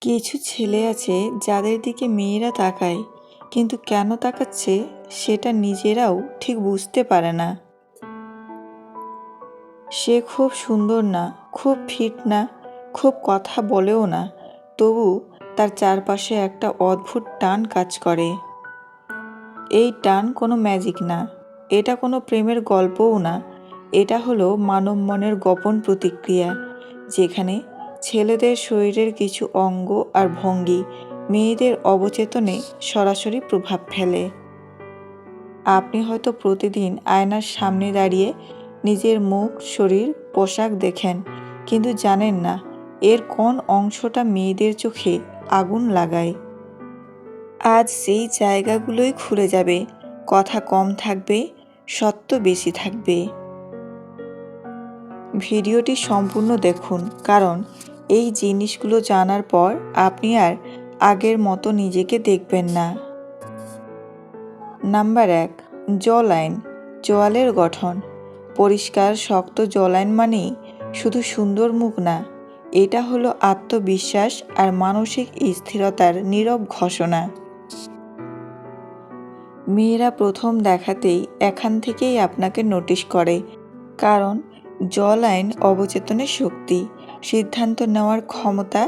কিছু ছেলে আছে যাদের দিকে মেয়েরা তাকায়, কিন্তু কেন তাকাচ্ছে সেটা নিজেরাও ঠিক বুঝতে পারে না। সে খুব সুন্দর না, খুব ফিট না, খুব কথা বলেও না, তবু তার চারপাশে একটা অদ্ভুত টান কাজ করে। এই টান কোনো ম্যাজিক না, এটা কোনো প্রেমের গল্পও না, এটা হলো মানব মনের গোপন প্রতিক্রিয়া, যেখানে ছেলেদের শরীরের কিছু অঙ্গ আর ভঙ্গি মেয়েদের অবচেতনে সরাসরি প্রভাব ফেলে। আপনি হয়তো প্রতিদিন আয়নার সামনে দাঁড়িয়ে নিজের মুখ, শরীর, পোশাক দেখেন, কিন্তু জানেন না এর কোন অংশটা মেয়েদের চোখে আগুন লাগায়। আজ সেই জায়গাগুলোই খুলে যাবে, কথা কম থাকবে, সত্য বেশি থাকবে। ভিডিওটি সম্পূর্ণ দেখুন, কারণ এই জিনিসগুলো জানার পর আপনি আর আগের মতো নিজেকে দেখবেন না। Number 1, jawline. চোয়ালের গঠন। পরিষ্কার শক্ত জলাইন মানেই শুধু সুন্দর মুখ না, এটা হলো আত্মবিশ্বাস আর মানসিক স্থিরতার নীরব ঘোষণা। মেয়েরা প্রথম দেখাতেই এখান থেকেই আপনাকে নোটিশ করে, কারণ জলাইন অবচেতনের শক্তি, সিদ্ধান্ত নেওয়ার ক্ষমতা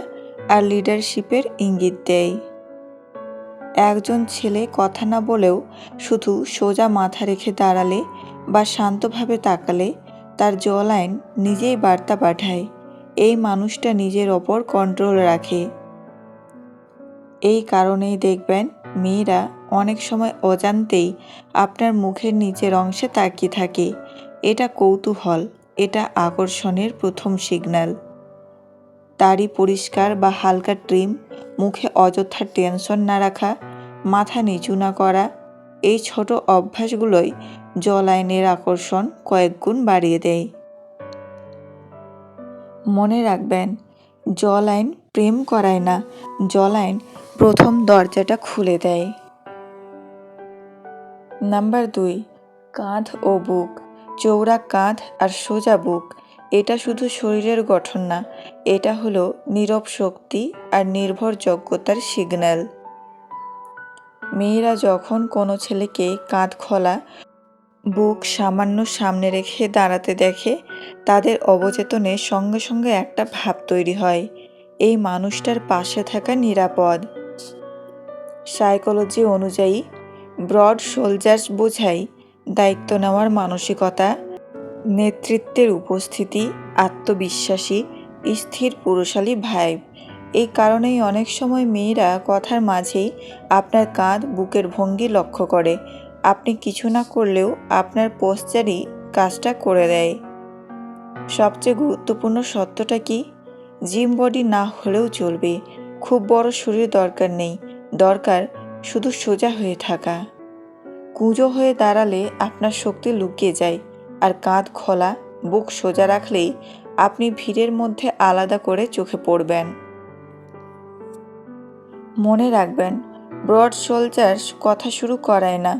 আর লিডারশিপের ইঙ্গিত দেয়। একজন ছেলে কথা না বলেও শুধু সোজা মাথা রেখে দাঁড়ালে বা শান্তভাবে তাকালে তার জলাইন নিজেই বার্তা পাঠায়, এই মানুষটা নিজের ওপর কন্ট্রোল রাখে। এই কারণেই দেখবেন মেয়েরা অনেক সময় অজান্তেই আপনার মুখের নিচের অংশে তাকিয়ে থাকে। এটা কৌতূহল, এটা আকর্ষণের প্রথম সিগন্যাল। দাড়ি পরিষ্কার বা হালকা ট্রিম, মুখে অযথা টেনশন না রাখা, মাথা নিচু না করা, এই ছোট অভ্যাসগুলোই জলাইনের আকর্ষণ কয়েক গুণ বাড়িয়ে দেয়। মনে রাখবেন, জলাইন প্রেম করায় না, জলাইন প্রথম দরজাটা খুলে দেয়। নাম্বার 2, কাঁধ ও বুক। চৌড়া কাঁধ আর সোজা বুক, এটা শুধু শরীরের গঠন না, এটা হলো নীরব শক্তি আর নির্ভরযোগ্যতার সিগন্যাল। মেয়েরা যখন কোনো ছেলেকে কাঁধ খোলা, বুক সামান্য সামনে রেখে দাঁড়াতে দেখে, তাদের অবচেতনে সঙ্গে সঙ্গে একটা ভাব তৈরি হয়, এই মানুষটার পাশে থাকা নিরাপদ। সাইকোলজি অনুযায়ী ব্রড শোল্ডার্স বোঝায় দায়িত্ব নেওয়ার মানসিকতা, নেতৃত্বের উপস্থিতি, আত্মবিশ্বাসী, স্থির পুরুষালী ভাইব। এই কারণেই অনেক সময় মেয়েরা কথার মাঝেই আপনার কাঁধ, বুকের ভঙ্গি লক্ষ্য করে। আপনি কিছু না করলেও আপনার পোশ্চারই কাজটা করে দেয়। সবচেয়ে গুরুত্বপূর্ণ সত্যটা কি? জিম বডি না হলেও চলবে, খুব বড় শরীর দরকার নেই, দরকার শুধু সোজা হয়ে থাকা। কুঁজো হয়ে দাঁড়ালে আপনার শক্তি লুকিয়ে যায়, আর কাঁধ খোলা, বুক সোজা রাখলেই আপনি ভিড়ের মধ্যে আলাদা করে চোখে পড়বেন। মনে রাখবেন, ব্রড শোল্ডার্স কথা শুরু করায় না,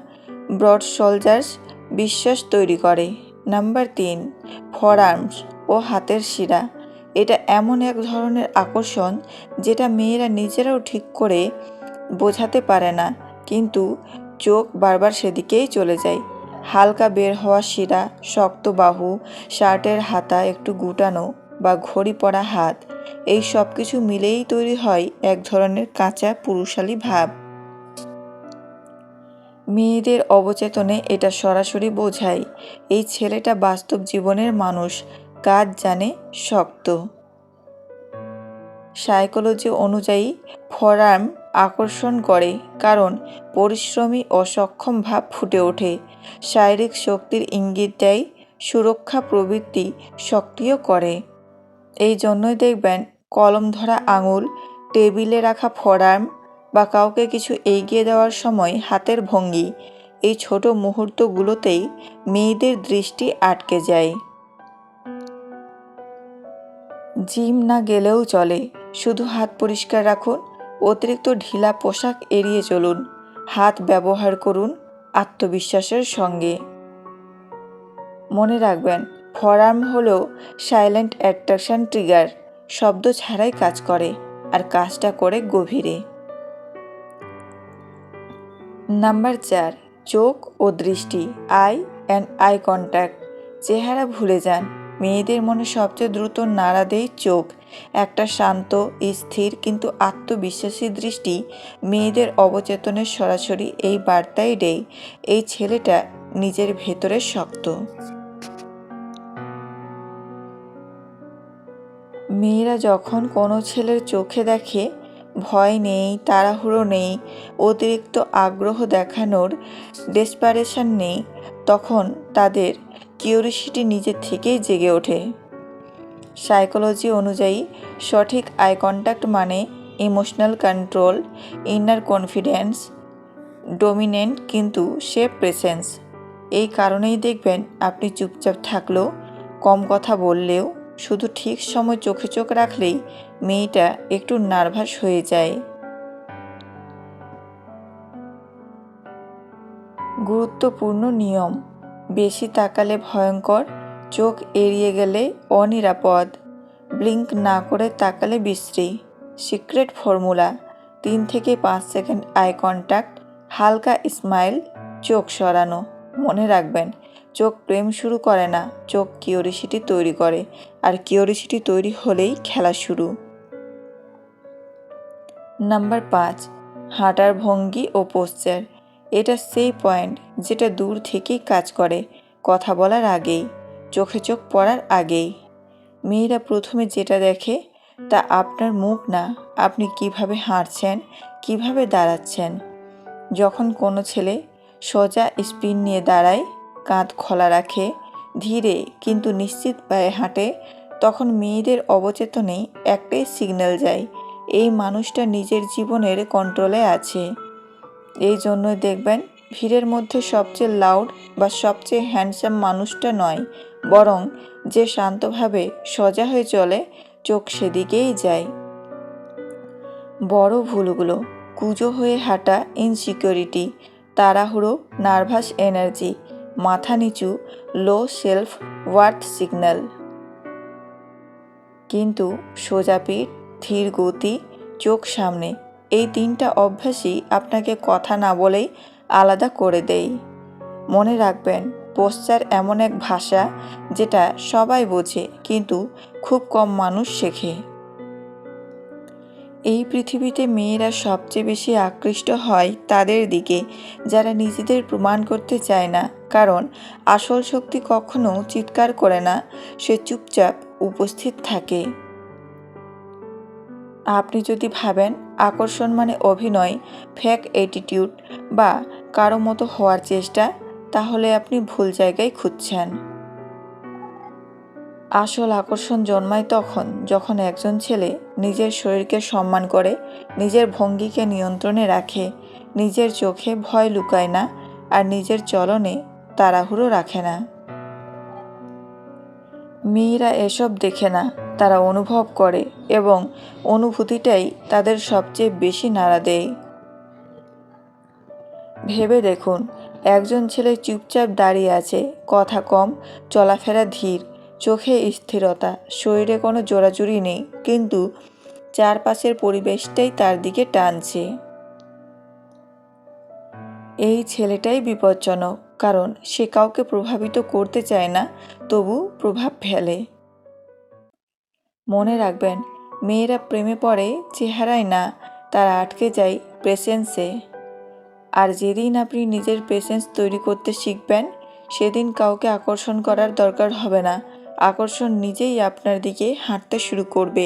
ব্রড শোল্ডার্স বিশ্বাস তৈরি করে। নাম্বার 3, ফরআর্মস ও হাতের শিরা। এটা এমন এক ধরনের আকর্ষণ যেটা মেয়েরা নিজেরাও ঠিক করে বোঝাতে পারে না, কিন্তু চোখ বারবার সেদিকেই চলে যায়। হালকা বের হওয়া শিরা, শক্ত বাহু, শার্টের হাতা একটু গুটানো বা ঘড়ি পরা হাত, এই সব কিছু মিলেই তৈরি হয় এক ধরনের কাঁচা পুরুষালী ভাব। মেয়েদের অবচেতনে এটা সরাসরি বোঝায়, এই ছেলেটা বাস্তব জীবনের মানুষ, কাজ জানে, শক্ত। সাইকোলজি অনুযায়ী ফরআর্ম আকর্ষণ করে কারণ পরিশ্রমী ও সক্ষম ভাব ফুটে ওঠে, শারীরিক শক্তির ইঙ্গিত দেয়, সুরক্ষা প্রবৃত্তি সক্রিয় করে। এই জন্যই দেখবেন কলম ধরা আঙুল, টেবিলে রাখা ফরআর্ম বা কাউকে কিছু এগিয়ে দেওয়ার সময় হাতের ভঙ্গি, এই ছোট মুহূর্তগুলোতেই মেয়েদের দৃষ্টি আটকে যায়। জিম না গেলেও চলে, শুধু হাত পরিষ্কার রাখুন, অতিরিক্ত ঢিলা পোশাক এড়িয়ে চলুন, হাত ব্যবহার করুন আত্মবিশ্বাসের সঙ্গে। মনে রাখবেন, ফরআর্ম হলো সাইলেন্ট অ্যাট্রাকশন ট্রিগার, শব্দ ছাড়াই কাজ করে, আর কাজটা করে গভীরে। নাম্বার 4, চোখ ও দৃষ্টি, আই অ্যান্ড আই কন্ট্যাক্ট। চেহারা ভুলে যান, মেয়েদের মনে সবচেয়ে দ্রুত নাড়া দেয় চোখ। একটা শান্ত, স্থির কিন্তু আত্মবিশ্বাসী দৃষ্টি মেয়েদের অবচেতনে সরাসরি এই বার্তাই দেয়, এই ছেলেটা নিজের ভেতরে শক্ত। মেয়েরা যখন কোনো ছেলের চোখে দেখে ভয় নেই, তাড়াহুড়ো নেই, অতিরিক্ত আগ্রহ দেখানোর ডেসপারেশন নেই, তখন তাদের কিউরিসিটি নিজে থেকেই জেগে ওঠে। সাইকোলজি অনুযায়ী সঠিক আই কন্ট্যাক্ট মানে emotional control, inner confidence, dominant কিন্তু সেফ প্রেসেন্স। এই কারণেই দেখবেন আপনি চুপচাপ থাকলেও, কম কথা বললেও, শুধু ঠিক সময় চোখে চোখ রাখলেই মেয়েটা একটু নার্ভাস হয়ে যায়। গুরুত্বপূর্ণ নিয়ম: বেশি তাকালে ভয়ঙ্কর, চোখ এড়িয়ে গেলে অনিরাপদ, ব্লিঙ্ক না করে তাকালে বিশ্রী। সিক্রেট ফর্মুলা: 3 থেকে 5 সেকেন্ড আই কন্ট্যাক্ট, হালকা স্মাইল, চোখ সরানো। মনে রাখবেন, চোখ প্রেম শুরু করে না, চোখ কিউরিসিটি তৈরি করে, আর কিউরিসিটি তৈরি হলেই খেলা শুরু। নাম্বার 5, হাঁটার ভঙ্গি ও পোশ্চার। এটা সেই পয়েন্ট যেটা দূর থেকেই কাজ করে, কথা বলার আগেই, চোখে চোখ পড়ার আগেই। মেয়েরা প্রথমে যেটা দেখে তা আপনার মুখ না, আপনি কিভাবে হাঁটছেন, কিভাবে দাঁড়াচ্ছেন। যখন কোনো ছেলে সোজা স্পিন নিয়ে দাঁড়ায়, কাঁধ খোলা রাখে, ধীরে কিন্তু নিশ্চিত পায়ে হাঁটে, তখন মেয়েদের অবচেতনেই একটাই সিগন্যাল যায়, এই মানুষটা নিজের জীবনের কন্ট্রোলে আছে। এই জন্যই দেখবেন ভিড়ের মধ্যে সবচেয়ে লাউড বা সবচেয়ে হ্যান্ডসাম মানুষটা নয়, বরং যে শান্তভাবে সোজা হয়ে চলে, চোখ সেদিকেই যায়। বড় ভুলগুলো: কুঁজো হয়ে হাঁটা, ইনসিকিউরিটি; তাড়াহুড়ো, নার্ভাস এনার্জি; মাথা নিচু, লো সেলফ ওয়ার্থ সিগন্যাল। কিন্তু সোজা পিঠ, ধীর গতি, চোখ সামনে, এই 3টা অভ্যাসই আপনাকে কথা না বলেই আলাদা করে দেয়। মনে রাখবেন, পোশ্চার এমন এক ভাষা যেটা সবাই বোঝে কিন্তু খুব কম মানুষ শেখে। এই পৃথিবীতে মেয়েরা সবচেয়ে বেশি আকৃষ্ট হয় তাদের দিকে যারা নিজেদের প্রমাণ করতে চায় না, কারণ আসল শক্তি কখনো চিৎকার করে না, সে চুপচাপ উপস্থিত থাকে। আপনি যদি ভাবেন আকর্ষণ মানে অভিনয়, ফেক অ্যাটিটিউড বা কারো মতো হওয়ার চেষ্টা, তাহলে আপনি ভুল জায়গায় খুঁজছেন। আসল আকর্ষণ জন্মায় তখন যখন একজন ছেলে নিজের শরীরকে সম্মান করে, নিজের ভঙ্গিকে নিয়ন্ত্রণে রাখে, নিজের চোখে ভয় লুকায় না, আর নিজের চলনে তাড়াহুড়ো রাখে না। মেয়েরা এসব দেখে না, তারা অনুভব করে, এবং অনুভূতিটাই তাদের সবচেয়ে বেশি নাড়া দেয়। ভেবে দেখুন, একজন ছেলে চুপচাপ দাঁড়িয়ে আছে, কথা কম, চলাফেরা ধীর, চোখে স্থিরতা, শরীরে কোনো জোরাজুরি নেই, কিন্তু চারপাশের পরিবেশটাই তার দিকে টানছে। এই ছেলেটাই বিপজ্জনক, কারণ সে কাউকে প্রভাবিত করতে চায় না, তবু প্রভাব ফেলে। মনে রাখবেন, মেয়েরা প্রেমে পড়ে চেহারায় না, তারা আটকে যায় প্রেসেন্সে। আর যেদিন আপনি নিজের প্রেসেন্স তৈরি করতে শিখবেন, সেদিন কাউকে আকর্ষণ করার দরকার হবে না, আকর্ষণ নিজেই আপনার দিকে হাঁটতে শুরু করবে।